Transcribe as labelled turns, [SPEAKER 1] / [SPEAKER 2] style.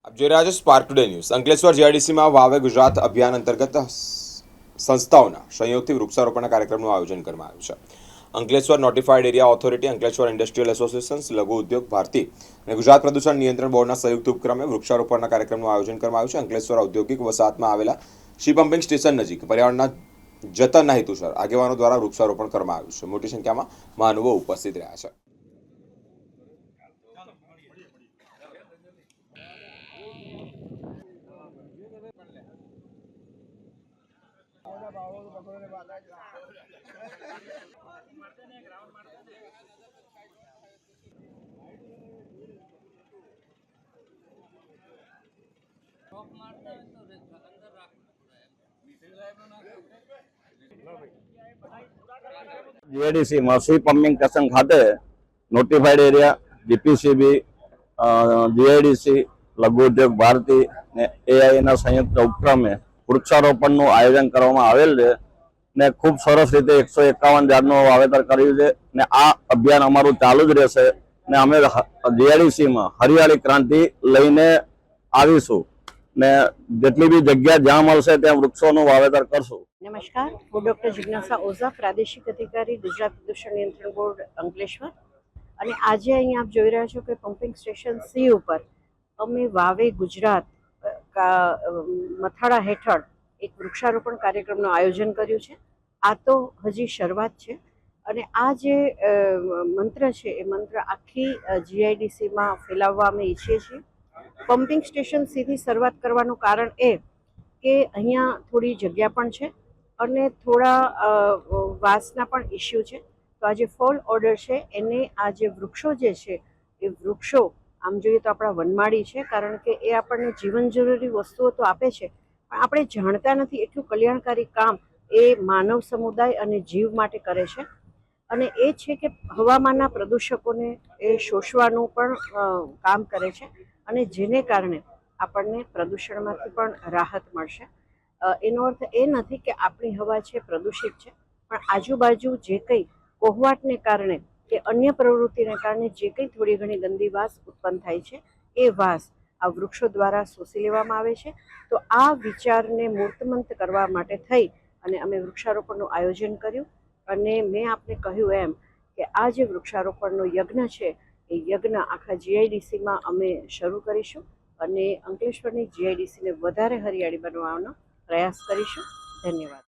[SPEAKER 1] આપ જોઈ રહ્યા છો સ્પાર્ક ટુડે ન્યૂઝ. અંકલેશ્વર જીઆઈડીસીમાં વાવે ગુજરાત અભિયાન અંતર્ગત સંસ્થાઓના સહયોગથી વૃક્ષારોપણના કાર્યક્રમનું આયોજન કરવામાં આવ્યું છે. Ankleshwar notified area authority, Ankleshwar industrial association, લઘુ ઉદ્યોગ ભારતી અને ગુજરાત પ્રદૂષણ નિયંત્રણ બોર્ડના સંયુક્ત ઉપક્રમે વૃક્ષારોપણના કાર્યક્રમનું આયોજન કરવામાં આવ્યું છે. અંકલેશ્વર ઔદ્યોગિક વસાહતમાં આવેલા શી પમ્પિંગ સ્ટેશન નજીક પર્યાવરણના જતનના હેતુસર આગેવાનો દ્વારા વૃક્ષારોપણ કરવામાં આવ્યું છે. મોટી સંખ્યામાં મહાનુભાવો ઉપસ્થિત રહ્યા છે.
[SPEAKER 2] જીઆઈડીસી માં સી પમ્પિંગ સ્ટેશન ખાતે નોટિફાઈડ એરિયા જીપીસીબી, જીઆઈડીસી, લઘુ ઉદ્યોગ ભારતી ને એઆઈના સંયુક્ત ઉપક્રમે વૃક્ષારોપણનું આયોજન કરવામાં આવેલ છે ને ખૂબ સરસ રીતે 151 ઝાડનું વાવેતર કર્યું છે ને આ અભિયાન અમારું ચાલુ જ રહેશે ને અમે જીઆઈડીસીમાં હરિયાળી ક્રાંતિ લઈને આવીશું ને જેટલી બી જગ્યા જ્યાં મળશે ત્યાં વૃક્ષોનું વાવેતર કરશું.
[SPEAKER 3] નમસ્કાર, હું ડૉક્ટર જિજ્ઞાસા ઓઝા, પ્રાદેશિક અધિકારી, ગુજરાત પ્રદૂષણ નિયંત્રણ બોર્ડ, અંકલેશ્વર. અને આજે અહીંયા આપ જોઈ રહ્યા છો કે પમ્પિંગ સ્ટેશન સી ઉપર અમે વાવે ગુજરાત મથાળા હેઠળ એક વૃક્ષારોપણ કાર્યક્રમનું આયોજન કર્યું છે. આ તો હજી શરૂઆત છે અને આ જે મંત્ર છે એ મંત્ર આખી જીઆઈડીસીમાં ફેલાવવા અમે ઈચ્છીએ છીએ. પમ્પિંગ સ્ટેશન સીધી શરૂઆત કરવાનું કારણ એ કે અહીંયા થોડી જગ્યા પણ છે અને થોડા વાસના પણ ઇસ્યુ છે. તો આ જે ફોલ ઓર્ડર છે એને આ જે વૃક્ષો જે છે એ વૃક્ષો આમ જોઈએ તો આપણા વનમાળી છે, કારણ કે એ આપણને જીવન જરૂરી વસ્તુઓ તો આપે છે પણ આપણે જાણતા નથી એટલું કલ્યાણકારી કામ એ માનવ સમુદાય અને જીવ માટે કરે છે. અને એ છે કે હવામાનના પ્રદૂષકોને એ શોષવાનું પણ કામ કરે છે અને જેને કારણે આપણને પ્રદૂષણમાંથી પણ રાહત મળશે. એનો અર્થ એ નથી કે આપણી હવા છે પ્રદૂષિત છે, પણ આજુબાજુ જે કંઈ કોહવાટને કારણે કે અન્ય પ્રવૃત્તિને કારણે જે કંઈ થોડી ઘણી ગંદી વાસ ઉત્પન્ન થાય છે એ વાસ આ વૃક્ષો દ્વારા શોષી લેવામાં આવે છે. તો આ વિચારને મૂર્તમંત કરવા માટે થઈ અને અમે વૃક્ષારોપણનું આયોજન કર્યું. અને મેં આપને કહ્યું એમ કે આ જે વૃક્ષારોપણનો યજ્ઞ છે એ યજ્ઞ આખા જીઆઈડીસીમાં અમે શરૂ કરીશું અને અંકલેશ્વરની જીઆઈડીસીને વધારે હરિયાળી બનાવવાનો પ્રયાસ કરીશું. ધન્યવાદ.